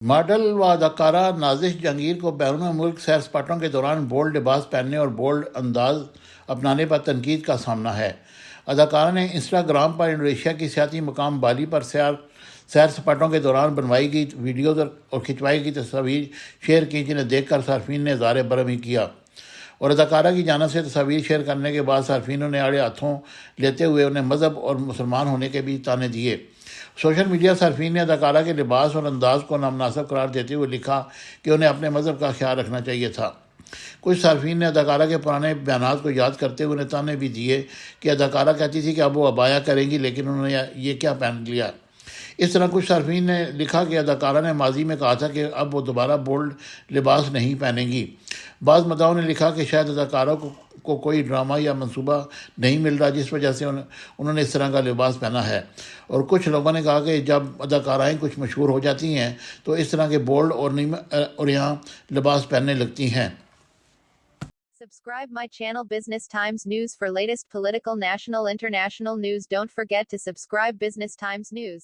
Model و اداکارہ نازش جہانگیر کو بیرون ملک سیر سپاٹوں کے دوران بولڈ لباس پہننے اور بولڈ انداز اپنانے پر تنقید کا سامنا ہے۔ اداکارہ نے انسٹاگرام پر انڈونیشیا کی سیاحتی مقام بالی پر سیر سپاٹوں کے دوران بنوائی گئی ویڈیوز اور کھنچوائی گئی تصاویر شیئر کی، جنہیں دیکھ کر صارفین نے اظہار برہمی کیا، اور اداکارہ کی جانب سے تصاویر شیئر کرنے کے بعد صارفینوں نے آڑے ہاتھوں لیتے ہوئے انہیں مذہب اور مسلمان ہونے کے بھی طعنے دیے۔ سوشل میڈیا صارفین نے اداکارہ کے لباس اور انداز کو نامناسب قرار دیتے ہوئے لکھا کہ انہیں اپنے مذہب کا خیال رکھنا چاہیے تھا۔ کچھ صارفین نے اداکارہ کے پرانے بیانات کو یاد کرتے ہوئے انہیں طعنے بھی دیے کہ اداکارہ کہتی تھی کہ اب وہ عبایا کریں گی، لیکن انہوں نے یہ کیا پہن لیا۔ اس طرح کچھ صارفین نے لکھا کہ اداکارہ نے ماضی میں کہا تھا کہ اب وہ دوبارہ بولڈ لباس نہیں پہنیں گی۔ بعض مداحوں نے لکھا کہ شاید اداکارہ کو کوئی ڈرامہ یا منصوبہ نہیں مل رہا جس وجہ سے انہوں نے اس طرح کا لباس پہنا ہے، اور کچھ لوگوں نے کہا کہ جب اداکارائیں کچھ مشہور ہو جاتی ہیں تو اس طرح کے بولڈ اور یہاں لباس پہننے لگتی ہیں۔ Subscribe my channel Business Times News for latest political, national, international news. Don't forget to subscribe Business Times News.